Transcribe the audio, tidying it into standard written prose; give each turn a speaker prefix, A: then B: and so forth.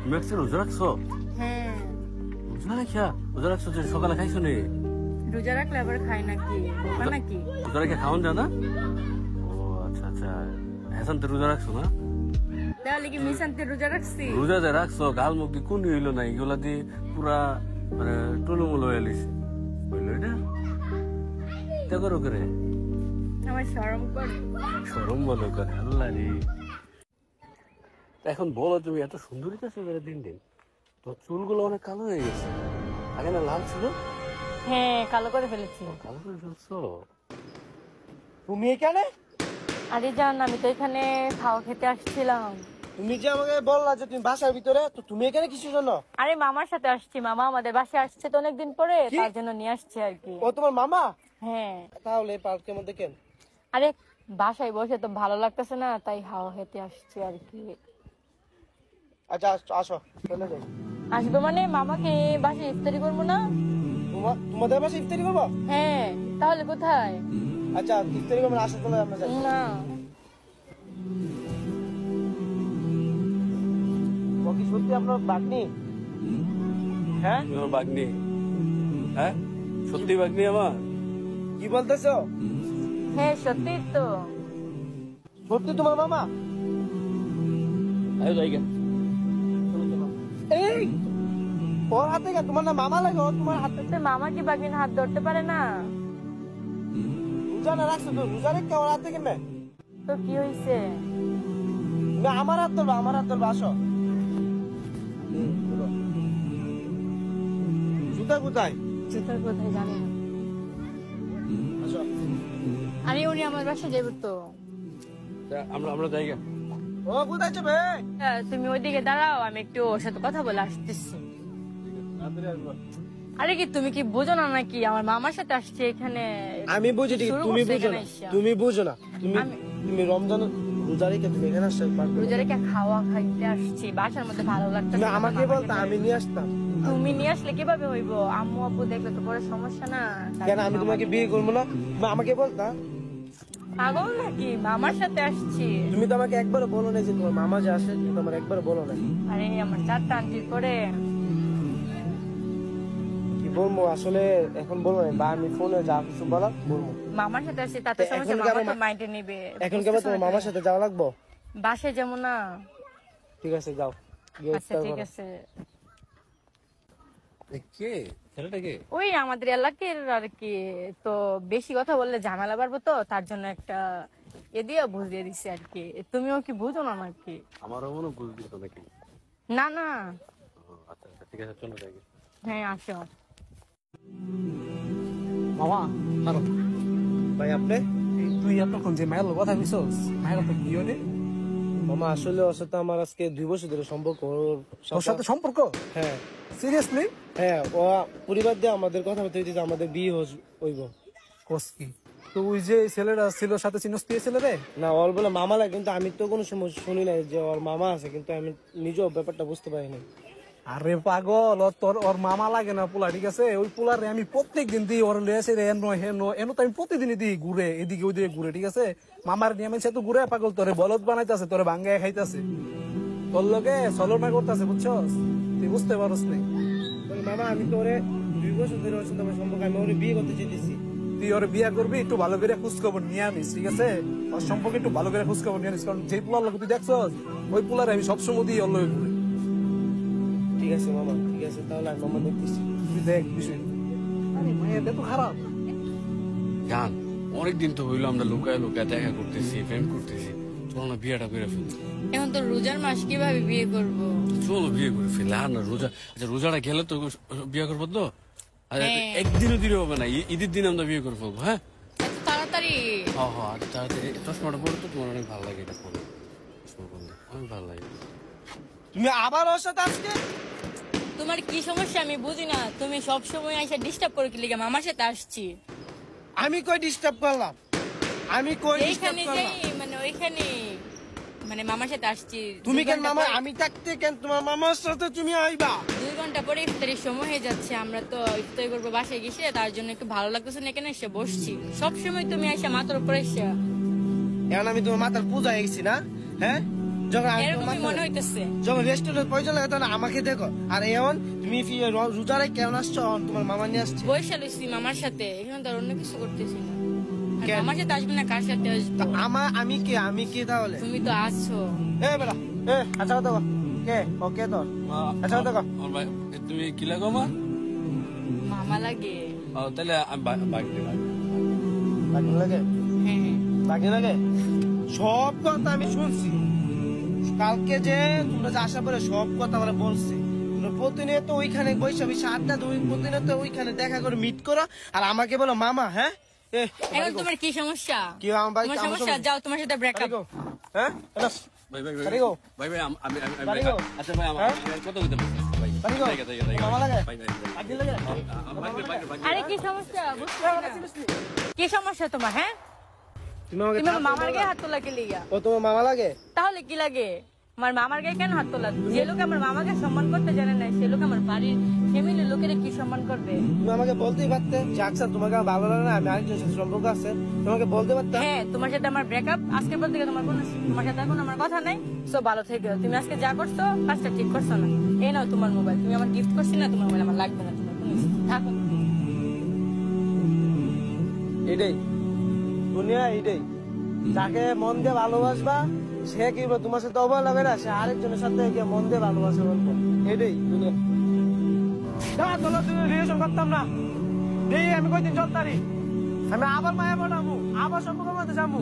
A: তুমি আজকে রোজা রাখছো?
B: হ্যাঁ।
A: রোজা রাখছো যে সকালে খাইছো নি?
B: রোজা রাখলে আবার খাই নাকি? নাকি
A: রোজা রেখে খাওয়ান যায় না? ও আচ্ছা আচ্ছা। হাসান তো রোজা রাখছো না?
B: তাহলে কি মিশান্তে রোজা রাখছি?
A: রোজা যে রাখছো গাল মুখ দিয়ে কোন হইলো না, এগুলা দিয়ে পুরা মানে টুলুমুলো হয়ে লিছে। হইলো এটা? তে করো করে?
B: আমার শরম করে।
A: শরম বলো করে? আল্লাহ রে। এখন বলো তুমি এত সুন্দরী তো বেড়ে দিন দিন, তোর চুলগুলো অনেক কালো হয়ে গেছে। আগে না লাল ছিল?
B: হ্যাঁ, কালো করে ফেলেছি।
A: কালো করে ফেলছো?
C: তুমি এখানে?
B: আরে জান, আমি তো এখানে খাওয়া খেতে আসছিলাম।
C: তুমি যে আমাকে বললা যে তুমি বাসার ভিতরে, তো তুমি এখানে কিসের জন্য?
B: আরে মামার সাথে আসছি, মামা আমাদের বাসায় আসছে তো অনেকদিন পরে, তার জন্য নিয়ে আসছে আর কি।
C: ও তোমার মামা?
B: হ্যাঁ।
C: তাহলে পার্কের মধ্যে কেন?
B: আরে বাসায় বসে তো ভালো লাগতেছে না, তাই হাওয়া খেতে আসছি আর কি।
C: আচ্ছা আসো, চলে যাই।
B: আসবো মানে মামাকে বাসায় ইফতারি করবো না?
C: তোমাদের বাসায় ইফতারি করবো?
B: হ্যাঁ, তাহলে কোথায়?
C: আচ্ছা ইফতারি করবো, আসো চলে আমরা যাই।
B: না।
C: ও কি সত্যি আপনার বাগনি? হ্যাঁ
A: তোমার বাগনি? হ্যাঁ সত্যি বাগনি আমার?
C: কি বলতেছো?
B: হ্যাঁ সত্যি তো।
C: সত্যি তোমার মামা?
A: আরে যাই গে।
C: এই ওর হাতে কেন? তোমার না মামা লাগে, ও তোমার হাতে।
B: তো মামা কি বাগিন হাত ধরতে পারে না?
C: রোজা না রাখছো তো, রোজা রেখে ওর হাতে কেন?
B: তো কি হয়েছে?
C: না আমার হাত ধরবো, আমার হাত ধরবো, আসো। জুতা কোথায়?
B: জুতার কোথায় জানি না।
C: আসো।
B: আরে উনি আমার বাসায় যাবে তো।
A: আমরা যাই গে।
C: ও কোথায় যাবে?
B: তুমি ওইদিকে দাঁড়াও, আমি একটু ওর সাথে কথা বলে আসতেছি। আরে কি তুমি কি বুঝো না নাকি? আমার মামার সাথে আসছে এখানে।
C: আমি বুঝি ঠিক,
B: শুরু
C: তুমি
B: করছে
C: বুঝো
B: এখানে
C: না,
B: এসে।
C: তুমি বুঝো না। তুমি রমজান রোজা রেখে তুমি এখানে আসছো?
B: রোজা রেখে খাওয়া খাইতে আসছি, বাসার মধ্যে ভালো লাগতেছে
C: তুমি
B: না,
C: আমাকে
B: মামাকে
C: বলতা, আমি নিয়ে আসতাম।
B: তুমি নিয়ে আসলে কিভাবে হইবো? আম্মু আব্বু দেখলে তো পরে সমস্যা না।
C: কেন আমি তোমাকে বিয়ে করবো না? আমাকে বলতা।
B: পাগল নাকি? মামার সাথে আসছি।
C: তুমি তো আমাকে একবারও বলো না যে তোমার মামা যে আসে, তুমি তো আমার একবারও বলো না।
B: আরে আমার চারটা আন্টির পরে
C: কি বলবো আসলে এখন বলো না, বা আমি ফোনে যা কিছু বলা বলবো।
B: মামার সাথে আসছি, তাতে সমস্যা? মামা তো মাইন্ডে নিবে।
C: এখন কেবল তোমার মামার সাথে যাওয়া লাগবো?
B: বাসায় যেমন না।
C: ঠিক আছে যাও, গিয়ে
B: আচ্ছা
C: ইফতার
B: ঠিক
C: করো।
B: আছে।
A: কে ছেলেটা কে?
B: ওই আমাদের এলাকার আর কি। তো বেশি কথা বললে ঝামেলা বাড়বো, তো তার জন্য একটা দিয়ে বুঝিয়ে দিছি আর কি। তুমিও কি বুঝো না নাকি?
A: আমারও মনে বুঝ দিত নাকি?
B: না না।
A: আচ্ছা আচ্ছা ঠিক আছে, চলো যাই গে।
B: হ্যাঁ আসো।
D: মামা হারো
C: ভাই আপনি?
D: তুই এতক্ষণ যে মায়ের কথা কইছস, মায়ের তো কি হলে?
C: মামা আসলে ওর সাথে আমার আজকে 2 বছর ধরে সম্পর্ক।
D: ওর সাথে সম্পর্ক?
C: হ্যাঁ
D: সিরিয়াসলি?
C: হ্যাঁ, ও পরিবার দিয়ে আমাদের কথা বলতে হইতেছে, আমাদের বিয়ে হইব।
D: কোস কি? তো ওই যে ছেলেটা ছিল সাথে চিনস তুই ছেলে রে?
C: না ওর বলে মামা লাগে, কিন্তু আমি তো কোনো সময় শুনি নাই যে ওর মামা আছে, কিন্তু আমি নিজেও ব্যাপারটা বুঝতে পারি নাই।
D: আরে পাগল, ওর মামা লাগে না পোলা, ঠিক আছে? ওই পোলারে আমি প্রত্যেকদিন দিই, ওর লেসে রে এনো হেনো এনো তো আমি প্রতিদিনই দিই, ঘুরে এদিকে ওইদিকে ঘুরে, ঠিক আছে? মামার নিয়ে আমি তো ঘুরে পাগল, তোরে বলদ বানাইতেছে, তোরে ভাঙ্গায় খাইতেছে, তোর লগে ছলনা করতেছে, বুঝছস? তুই বুঝতে পারস নাই?
C: মামা আমি তো ওরে 2 বছর ধরে ওর সাথে আমার সম্পর্ক, আমি ওরে বিয়ে করতে চাইতেছি।
D: তুই ওর বিয়া করবি, একটু ভালো করে খোঁজ খবর নিয়ে আনিস, ঠিক আছে? ওর সম্পর্কে একটু ভালো করে খোঁজ খবর নিয়ে আনিস, কারণ যে পোলার লোক তুই দেখছস, ওই পোলার আমি সবসময় দিই ওর লগে ঘুরে।
C: ঠিক আছে মামা, ঠিক আছে তাহলে আমি মামা দেখতেছি।
D: তুই দেখ বিষয়। আরে মায়ের এত খারাপ।
A: জান অনেকদিন তো হইলো আমরা লুকায় লুকায় দেখা করতেছি, প্রেম করতেছি, চলো না বিয়েটা করে ফেলি।
B: এখন তো রোজার মাস, কিভাবে বিয়ে করবো?
A: চলো বিয়ে করে ফেলি। আর না রোজা, আচ্ছা রোজাটা গেলে তো বিয়ে করবো তো। আচ্ছা একদিনও দিলে হবে না, ঈদের দিন আমরা বিয়ে করে ফেলবো। হ্যাঁ
B: এত তাড়াতাড়ি?
A: হ্যাঁ হ্যাঁ তাড়াতাড়ি। চশমাটা পরে তো তোমার অনেক ভালো লাগে, এটা পরে অনেক ভালো লাগে।
C: তুমি আবার ওর সাথে আজকে?
B: তোমার কি সমস্যা আমি বুঝি না। তুমি সব সময় এসে ডিস্টার্ব করে কি লিগা? মামার সাথে আসছি।
C: আমি কই ডিস্টার্ব করলাম? আমি কই ডিস্টার্ব
B: এইখানে
C: করলাম?
B: যাই মানে ওইখানে মানে মামার সাথে আসছি।
C: তুমি
B: 2
C: কেন
B: ঘন্টা
C: মামা?
B: পরে-
C: আমি থাকতে কেন তোমার মামার সাথে তুমি আইবা?
B: 2 ঘন্টা পরে ইফতারির সময় হয়ে যাচ্ছে, আমরা তো ইফতারি করবো বাসায় গেছে, তার জন্য একটু ভালো লাগতেছে না, এখানে এসে বসছি। সবসময় তুমি এসে মাথার উপরে এসে।
C: এখন আমি তোমার মাথার পূজা হয়ে গেছি না? হ্যাঁ যখন
B: এরকমই মনে হইতেছে।
C: যখন রেস্টুরেন্ট প্রয়োজন লাগে তখন আমাকে দেখো, আর এখন তুমি রোজারে কেমন আসছো, তোমার মামা নিয়ে আসছে।
B: বৈশা লইছি মামার সাথে, এখানে তো আর অন্য কিছু করতেছি না। আর
C: কেন?
B: মামার সাথে আসবে না, কার সাথে আসবো?
C: আমি কে তাহলে?
B: তুমি তো আসছো।
C: বেড়া আচ্ছা কথা কও। কে ওকে তোর আচ্ছা কথা কও।
A: আমার ভাই, তুমি কি লাগো মা?
B: মামা লাগে।
A: তাহলে আমি বাকি
C: বাকি লাগে?
B: হ্যাঁ
C: বাকি লাগে? সব কথা আমি শুনছি কালকে, যে তোমরা যে আসার পরে সব কথা আমরা বলছি। তোমরা প্রতিনিয়ত ওইখানে বৈশা বৈশা আড্ডা, তুমি প্রতিনিয়ত ওইখানে দেখা করে মিট করো, আর আমাকে বলো মামা। হ্যাঁ
B: এখন তোমার কি সমস্যা?
C: কি আমার ভাই,
B: তোমার
C: আমার
B: সমস্যা?
C: সমস্যা?
B: যাও তোমার সাথে ব্রেকআপ।
C: হ্যাঁ
A: ভাই
C: বাড়ি গো।
A: ভাই আমি
C: বাড়ি গো।
A: আচ্ছা ভাই আমার কত কইতে ভাই
C: বাড়ি গো। মামা লাগে? বাকি লাগে?
B: আরে কি সমস্যা? বুঝতে পারছি না। কি সমস্যা তোমার? হ্যাঁ
C: তুমি আমাকে
B: তুমি আমার মামার গায়ে হাত তোলা কে লিগা?
C: ও তোমার মামা লাগে?
B: তাহলে কি লাগে? আমার মামার গায়ে কেন হাত তোলা? যে লোক আমার মামাকে সম্মান করতে জানে না, সে লোক আমার বাড়ির ফ্যামিলির লোকেরা কি সম্মান করবে?
C: তুমি আমাকে বলতেই পারতে যে আচ্ছা তোমাকে আমার ভালো লাগে না, আমি আরেকজনের সাথে সম্পর্ক আছে, তোমাকে বলতে পারতাম।
B: হ্যাঁ, তোমার সাথে আমার ব্রেকআপ, আজকের পর থেকে তোমার সাথে এখন আমার কথা নাই। সো ভালো থেকো। তুমি আজকে যা করছো কাজটা ঠিক করছো না। এই নাও তোমার মোবাইল, তুমি আমার গিফট করছি না, তোমার মোবাইল আমার লাগবে না। তোমার কোনো থাকো।
C: এটাই দুনিয়া, এইটাই। যাকে মন দিয়ে ভালোবাসবা সে কি তোমার সাথে অবহেলা করে, সে আরেকজনের সাথে গিয়ে মন দিয়ে ভালোবাসা বলবো। এটাই দুনিয়া। চলো তুমি রিলেশন করতাম না, আমি কয়দিন চলতারি, আমি আবার মায়া বানাবো, আবার সম্পর্কের মধ্যে যাবো।